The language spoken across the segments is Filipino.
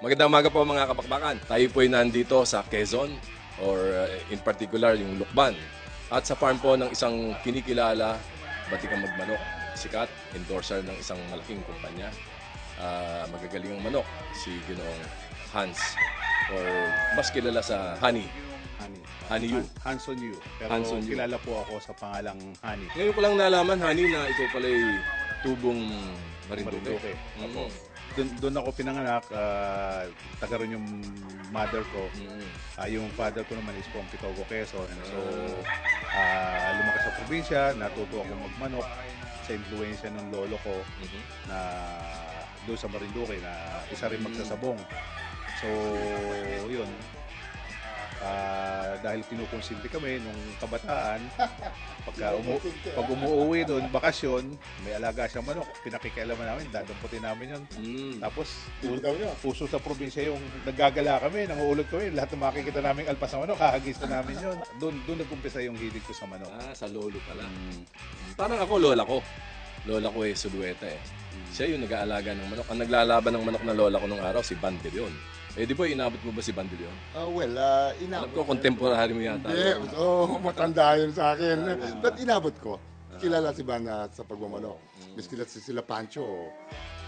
Magandang umaga po mga kapakbakan. Tayo po ay nandito sa Quezon or in particular yung Lukban. At sa farm po ng isang kinikilala, batikang magmanok, sikat, endorser ng isang malaking kumpanya. Magagaling ang manok, si Ginoong Hans or mas kilala sa Honey. Honey Yu. Hanson Yu. Pero Hanson Yu. kilala po ako sa pangalang Honey. Ngayon ko lang nalaman, Honey, na ito pala ay tubong Marinduque. Marinduque. Opo. Doon ako pinanganak, taga ron yung mother ko. Yung father ko naman is from Pitogo, Quezon. So, lumakas sa probinsya, natuto ako magmanok sa influensya ng lolo ko na doon sa Marinduque na isa rin magsasabong. So, yun. Dahil kinukonsinti kami nung kabataan, pag umuwi doon, bakasyon, may alaga siyang manok, pinakikialaman namin, dadamputin namin yun. Tapos, puso sa probinsya yung naggagala kami, nanguulog kami, lahat ng makikita namin alpas na manok, hahagis na namin yun. Doon nag-umpisa yung hilig ko sa manok. Sa lolo pala. Parang ako, lola ko. Lola ko Sulueta eh. Siya yung nag-aalaga ng manok. Ang naglalaban ng manok na lola ko nung araw, si Bandelion. Di ba inabot mo ba si Bandelion? Inabot. Alam ko, contemporary mo yata. Hindi, matanda yun sa akin. But inabot ko. Kilala si Banda sa pagmamanok. Mas kilala sila Pancho,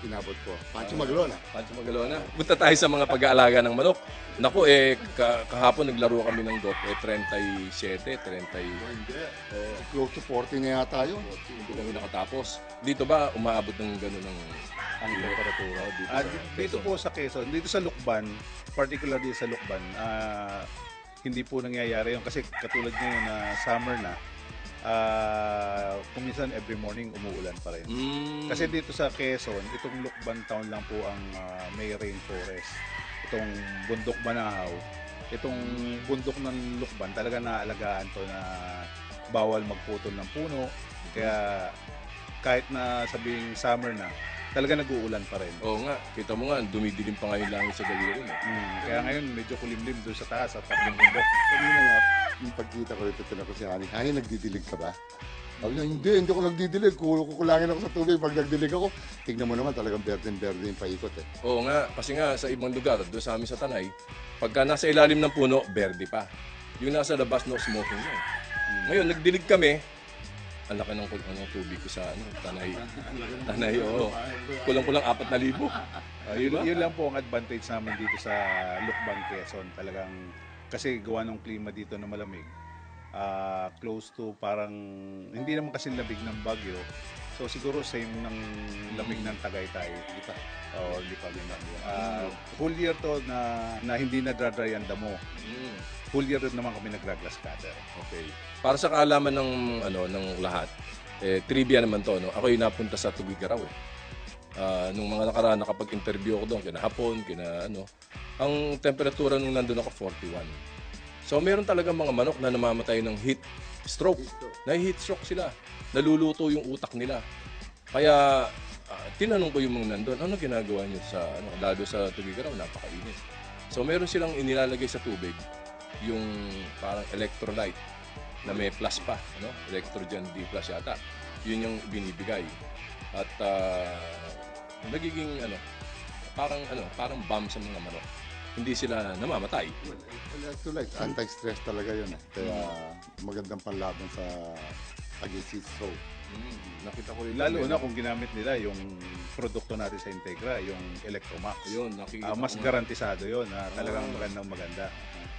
inabot ko. Pancho Magalona. Pancho Magalona. Punta tayo sa mga pag-aalaga ng manok. Naku, kahapon naglaro kami ng GOP, 37, 30. Hindi. Close to 40 na yata yun. Hindi kami nakatapos. Dito ba umaabot ng gano'n ng Ang temperatura dito po sa Quezon, dito sa Lukban, particularly sa Lukban, hindi po nangyayari yun kasi katulad ngayon na summer na, kung minsan every morning umuulan pa rin. Kasi dito sa Quezon, itong Lukban town lang po ang may rainforest. Itong bundok Banahaw, itong bundok ng Lukban talaga naalagaan to na bawal magputol ng puno. Kaya kahit na sabing summer na, talaga nag-uulan pa rin. Oo nga, kita mo nga, dumidilim pa ngayon langit sa Galirin. Kaya ngayon medyo kulimlim doon sa taas at tatlong bundok. Kanina nga, yung pagkita ko rito, tinanong ko si Hani, Hani, nagdidilig ka ba? Sabi niya, hindi ako nagdidilig. Kukulangin ako sa tubig. Pag nagdilig ako, tignan mo naman talagang berde-berde yung paikot eh. Oo nga, kasi nga sa ibang lugar, doon sa amin sa Tanay, pagka nasa ilalim ng puno, berde pa. Yung nasa labas, no smoking na. Ngayon, nagdilig kami, ang laki ng tubig ko sa Tanay. Tanay, oo. Kulang-kulang 4,000. Yun lang po ang advantage namin dito sa Lukban, Quezon. Talagang, kasi gawa ng klima dito na malamig. Close to parang, hindi naman kasi labig ng Baguio. So siguro same ng lamig ng Tagaytay. Lipa. Oo, lipa din lang. Whole year to na hindi na-dry ang damo. Whole year naman kami nag-grass cutter. Okay. Para sa kaalaman ng ng lahat, trivia naman to, no. Ako yung napunta sa Tugigaraw eh. Nung mga nakaraan nakapag-interview ako doon, kina hapon, ang temperatura nung nandun ako 41. So meron talaga mga manok na namamatay ng heat stroke. Na-heat stroke sila. Naluluto yung utak nila. Kaya tinanong ko yung mga nandun, ano ginagawa niyo sa lalo sa Tugigaraw, napakainit. So meron silang inilalagay sa tubig yung parang electrolyte na may plus pa, Electrogen D plus yata. Yun yung binibigay. At nagiging parang bomb sa mga manok. Hindi sila namamatay. Electrolyte, anti-stress talaga yun eh. Kaya magandang panlaban sa against heat stroke. Nakita ko rin. Lalo na kung ginamit nila yung produkto natin sa Integra, yung Electromax. Yun, nakikita mas garantisado yun na talagang maganda.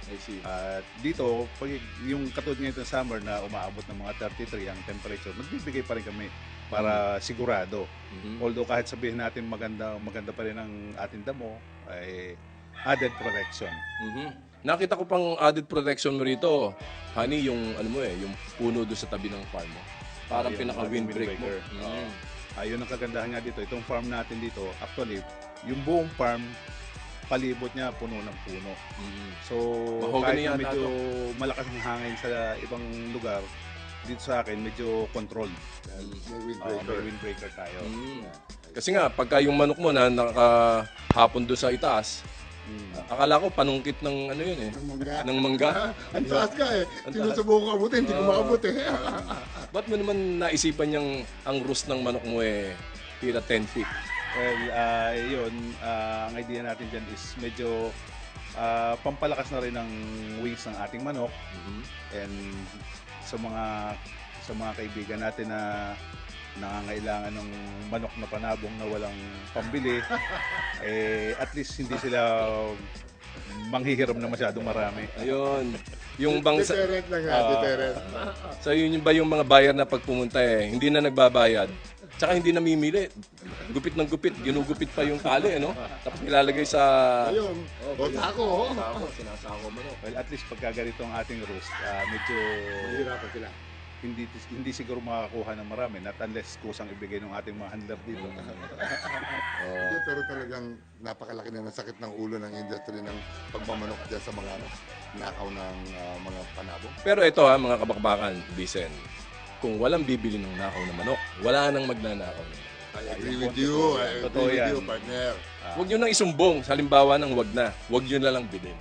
I see. At dito, pag yung katulad ngayon ng summer na umaabot ng mga 33 ang temperature, magbibigay pa rin kami para sigurado. Although kahit sabihin natin maganda pa rin ang ating damo, ay added protection. Nakita ko pang added protection mo rito, Honey, yung yung puno doon sa tabi ng farm mo. Parang pinaka-windbreak mo. Ayun ang kagandahan nga dito. Itong farm natin dito, actually, yung buong farm, palibot niya puno ng puno. So, Mahogany kahit na yata medyo malakas ang hangin sa ibang lugar, dito sa akin, medyo controlled. May windbreaker tayo. Kasi nga, pagka yung manok mo na nakahapon doon sa itaas, akala ko panungkit ng yun eh. Ng mangga. Ang taas ka eh. Sinusubukan ko abutin, hindi ko maabot eh. Ba't mo naman naisipan ang roost ng manok mo tira 10 feet? Well, yun, ang idea natin dyan is medyo pampalakas na rin ng wings ng ating manok. And sa mga kaibigan natin na nangangailangan ng manok na panabong na walang pambili, at least hindi sila manghihiram na masyadong marami. Ayun. Yung bang Deterrent lang nga, deterrent. so yun ba yung mga buyer na pag pumunta hindi na nagbabayad. Tsaka hindi namimili. Gupit ng gupit, ginugupit pa yung tali, ano? Tapos nilalagay sa Ayun, o tako. sinasako mo, no? Well, at least pagka ganito ang ating roast, medyo Mahirapan sila. hindi siguro makakakuha ng marami, not unless kusang ibigay ng ating mga handler dito. Hindi, pero talagang napakalaki na ng sakit ng ulo ng industry ng pagmamanok dyan sa mga nakaw ng mga panabong. Pero ito mga kabakbakan, Bisen, kung walang bibili ng nakaw na manok, wala nang magnanakaw. I agree with you. I Totoo agree with yan. you, partner. Huwag nyo nang isumbong, sa halimbawa ng wag na, huwag nyo na lang bilhin.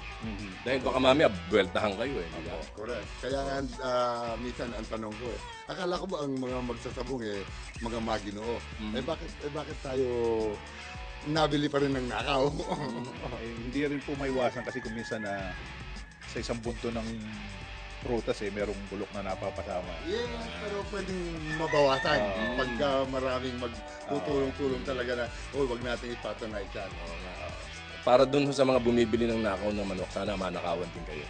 Dahil baka mamaya, buweltahan kayo di ba? Correct. Kaya nga, minsan ang tanong ko akala ko ba ang mga magsasabong mga maginoo? Bakit tayo nabili pa rin ng nakaw? Hindi rin po maiwasan kasi kung minsan sa isang bunto ng prutas merong bulok na napapasama. Yeah, pero pwedeng mabawasan pagka maraming magtutulong-tulong talaga na, wag natin ipatunay dyan. Para dun sa mga bumibili ng nakaw ng manok, sana manakawan din kayo.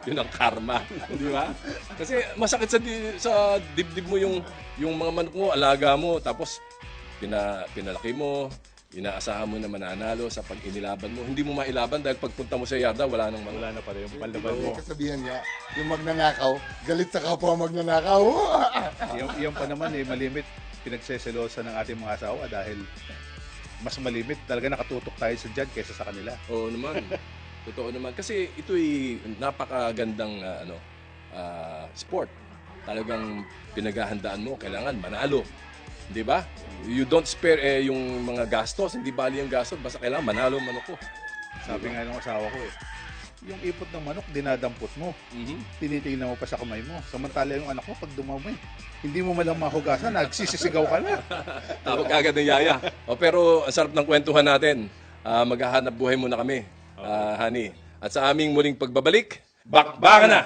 Yun ang karma, di ba? Kasi masakit sa dibdib mo yung mga manok mo, alaga mo, tapos pinalaki mo, inaasahan mo na mananalo sa pag inilaban mo. Hindi mo mailaban dahil pagpunta mo sa yarda, wala nang manok. Wala na pala yung panlaban mo. Kasabihan niya, yung magnanakaw, galit sa kapwa magnanakaw. Yan pa naman malimit pinagseselosa ng ating mga asawa dahil mas malimit talaga nakatutok tayo sa dyan kaysa sa kanila. Oo naman. Totoo naman. Kasi ito'y napakagandang sport. Talagang pinaghahandaan mo, kailangan manalo. Di ba? You don't spare yung mga gastos, hindi bali ang gastos, basta kailangan manalo ang manok ko. Sabi nga ng asawa ko yung ipot ng manok, dinadampot mo. Tinitingnan mo pa sa kamay mo. Samantala yung anak ko, pag dumamay, hindi mo malang mahugasan, nagsisisigaw ka na. Tawag kagad ng yaya. Pero ang sarap ng kwentuhan natin. Maghahanap buhay muna kami, honey. At sa aming muling pagbabalik, bakbakan na!